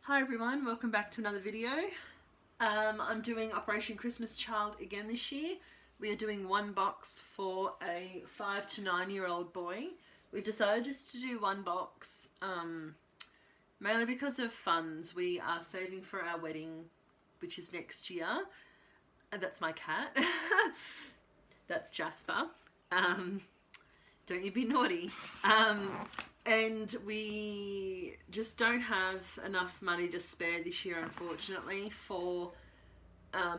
Hi everyone, welcome back to another video. I'm doing Operation Christmas Child again this year. We are doing one box for a 5 to 9 year old boy. We've decided just to do one box, mainly because of funds. We are saving for our wedding, which is next year. And that's my cat. That's Jasper. Don't you be naughty. And we just don't have enough money to spare this year, unfortunately, for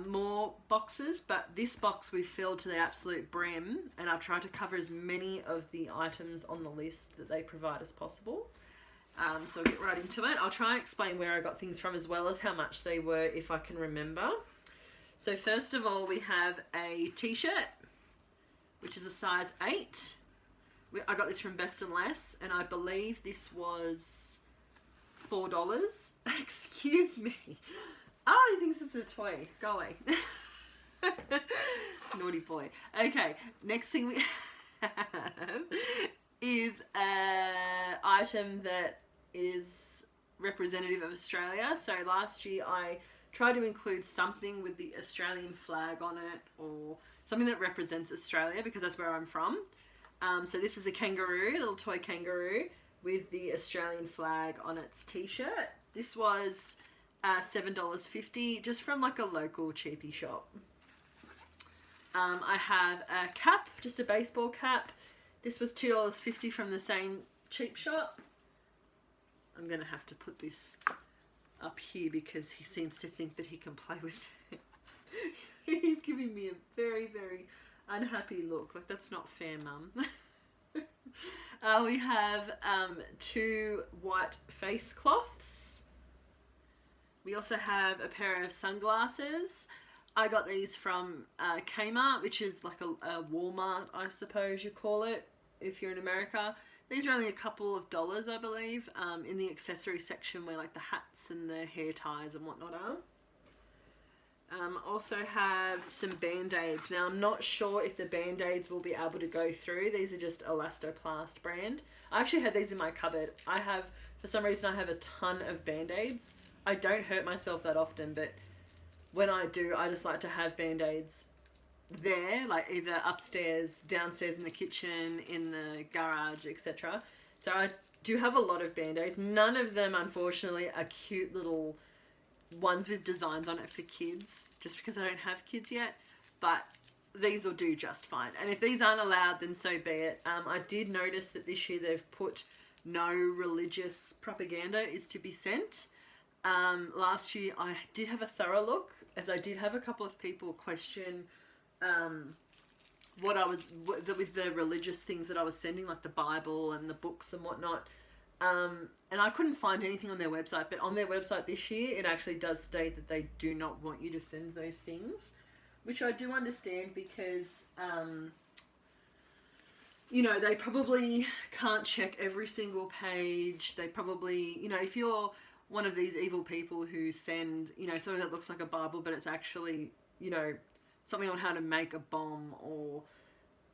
more boxes. But this box we filled to the absolute brim, and I've tried to cover as many of the items on the list that they provide as possible. So I'll get right into it. I'll try and explain where I got things from as well as how much they were, if I can remember. So first of all, we have a t-shirt, which is a size 8. I got this from Best and Less, and I believe this was $4. Excuse me. Oh, he thinks it's a toy. Go away. Naughty boy. Okay, next thing we have is an item that is representative of Australia. So last year I tried to include something with the Australian flag on it, or something that represents Australia, because that's where I'm from. So this is a kangaroo, a little toy kangaroo with the Australian flag on its t-shirt. This was $7.50, just from like a local cheapy shop. I have a cap, just a baseball cap. This was $2.50 from the same cheap shop. I'm going to have to put this up here because he seems to think that he can play with it. He's giving me a very, very unhappy look. Like, that's not fair, Mum. We have 2 white face cloths. We also have a pair of sunglasses. I got these from Kmart, which is like a Walmart, I suppose you call it, if you're in America. These are only a couple of dollars, I believe, in the accessory section where like the hats and the hair ties and whatnot are. Also have some Band-Aids. Now, I'm not sure if the Band-Aids will be able to go through. These are just Elastoplast brand. I actually had these in my cupboard. For some reason, I have a ton of Band-Aids. I don't hurt myself that often, but when I do, I just like to have Band-Aids there, like either upstairs, downstairs in the kitchen, in the garage, etc. So I do have a lot of Band-Aids. None of them, unfortunately, are cute little ones with designs on it for kids, just because I don't have kids yet, but these will do just fine. And if these aren't allowed, then so be it. I did notice that this year they've put no religious propaganda is to be sent. Last year I did have a thorough look, as I did have a couple of people question with the religious things that I was sending, like the Bible and the books and whatnot. And I couldn't find anything on their website, but on their website this year, it actually does state that they do not want you to send those things, which I do understand because, you know, they probably can't check every single page. They probably, you know, if you're one of these evil people who send, you know, something that looks like a Bible, but it's actually, you know, something on how to make a bomb or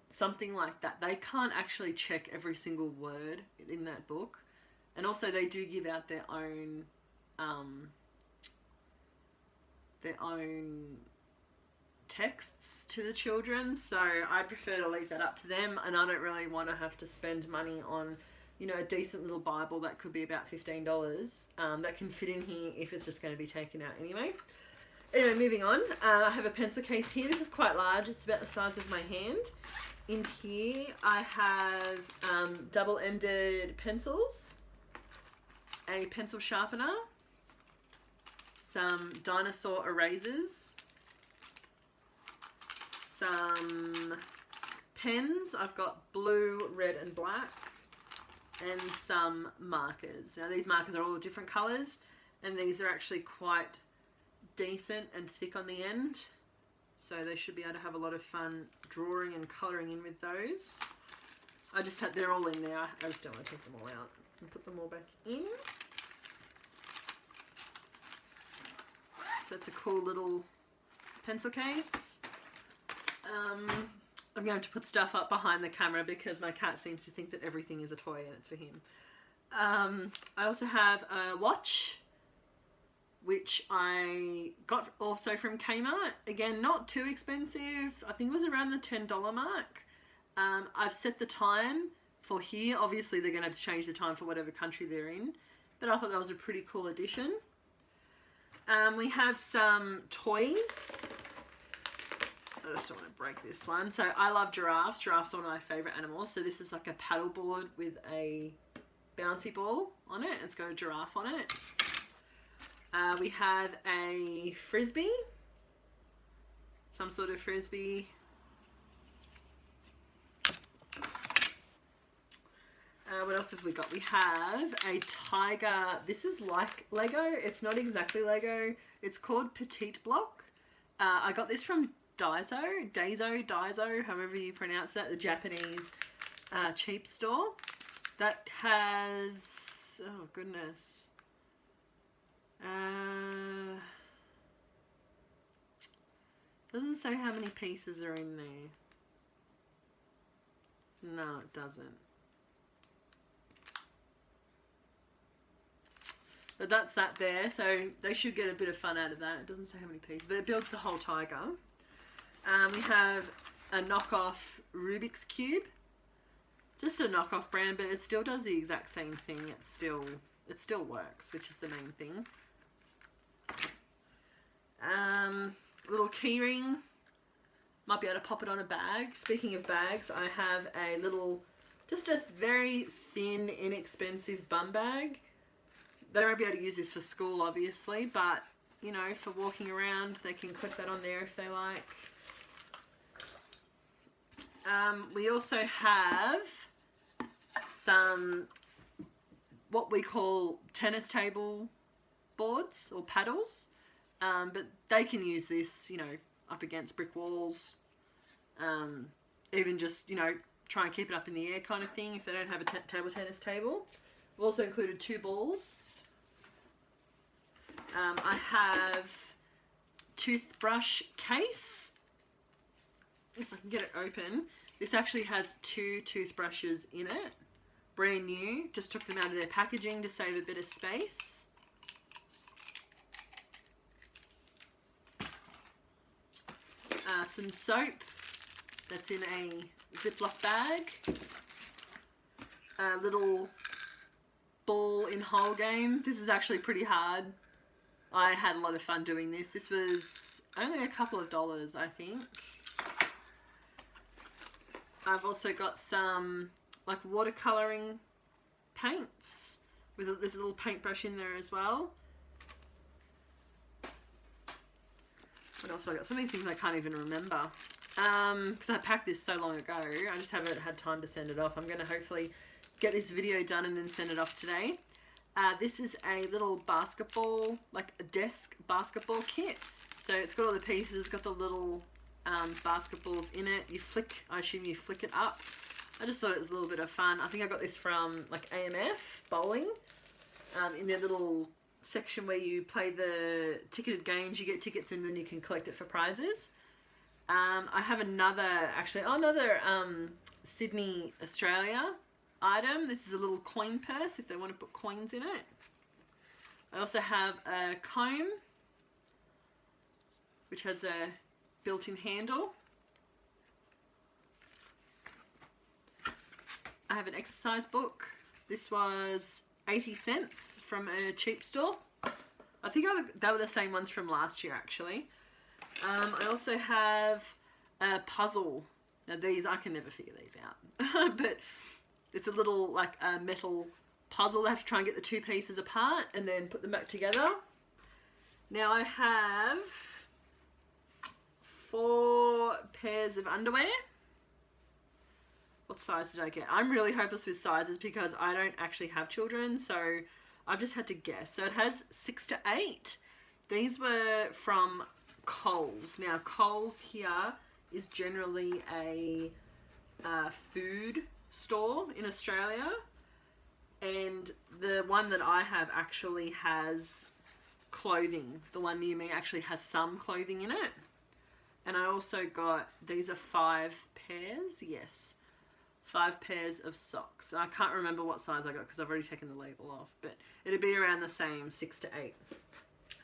something like that, they can't actually check every single word in that book. And also they do give out their own texts to the children. So I prefer to leave that up to them, and I don't really want to have to spend money on, you know, a decent little Bible that could be about $15 that can fit in here if it's just going to be taken out anyway. Anyway, moving on. I have a pencil case here. This is quite large. It's about the size of my hand. In here I have double-ended pencils, a pencil sharpener, some dinosaur erasers, some pens. I've got blue, red and black, and some markers. Now these markers are all different colours, and these are actually quite decent and thick on the end, so they should be able to have a lot of fun drawing and colouring in with those. They're all in there. I just don't want to take them all out and put them all back in. So that's a cool little pencil case. I'm going to put stuff up behind the camera because my cat seems to think that everything is a toy and it's for him. I also have a watch which I got also from Kmart. Again, not too expensive. I think it was around the $10 mark. I've set the time for here. Obviously, they're going to have to change the time for whatever country they're in. But I thought that was a pretty cool addition. We have some toys. I just don't want to break this one. So I love giraffes. Giraffes are one of my favourite animals. So this is like a paddle board with a bouncy ball on it. It's got a giraffe on it. We have a frisbee. Some sort of frisbee. What else have we got? We have a tiger. This is like Lego. It's not exactly Lego. It's called Petite Block. I got this from Daiso, however you pronounce that, the Japanese cheap store. That has, oh goodness. Doesn't say how many pieces are in there. No, it doesn't. But that's that there, so they should get a bit of fun out of that. It doesn't say how many pieces, but it builds the whole tiger. We have a knockoff Rubik's Cube. Just a knockoff brand, but it still does the exact same thing. It still works, which is the main thing. Little key ring. Might be able to pop it on a bag. Speaking of bags, I have a little, just a very thin, inexpensive bum bag. They won't be able to use this for school, obviously, but, you know, for walking around, they can clip that on there if they like. We also have some, what we call tennis table boards or paddles, but they can use this, you know, up against brick walls, even just, you know, try and keep it up in the air kind of thing if they don't have a table tennis table. We've also included 2 balls. I have toothbrush case. If I can get it open. This actually has 2 toothbrushes in it. Brand new. Just took them out of their packaging to save a bit of space. Some soap that's in a Ziploc bag. A little ball in hole game. This is actually pretty hard. I had a lot of fun doing this. This was only a couple of dollars, I think. I've also got some like watercolouring paints. There's a little paintbrush in there as well. What else have I got? Some of these things I can't even remember. Because I packed this so long ago. I just haven't had time to send it off. I'm going to hopefully get this video done and then send it off today. This is a little basketball, like a desk basketball kit. So it's got all the pieces, got the little basketballs in it. You flick, I assume you flick it up. I just thought it was a little bit of fun. I think I got this from like AMF bowling. In their little section where you play the ticketed games, you get tickets and then you can collect it for prizes. I have another Sydney, Australia item. This is a little coin purse if they want to put coins in it. I also have a comb which has a built-in handle. I have an exercise book. This was 80 cents from a cheap store. I think they were the same ones from last year actually. I also have a puzzle. Now these, I can never figure these out. But it's a little like a metal puzzle. I have to try and get the 2 pieces apart and then put them back together. Now I have 4 pairs of underwear. What size did I get? I'm really hopeless with sizes because I don't actually have children, so I've just had to guess. So it has 6 to 8. These were from Coles. Now Coles here is generally a food store in Australia, and the one that I have actually has clothing. The one near me actually has some clothing in it. And I also got, these are 5 pairs, yes, 5 pairs of socks. I can't remember what size I got because I've already taken the label off, but it'd be around the same, 6 to 8.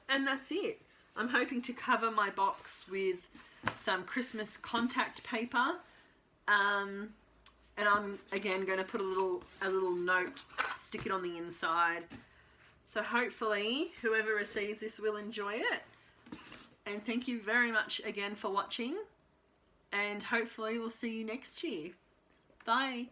And that's it. I'm hoping to cover my box with some Christmas contact paper. And I'm again going to put a little note, stick it on the inside. So hopefully whoever receives this will enjoy it. And thank you very much again for watching. And hopefully we'll see you next year. Bye.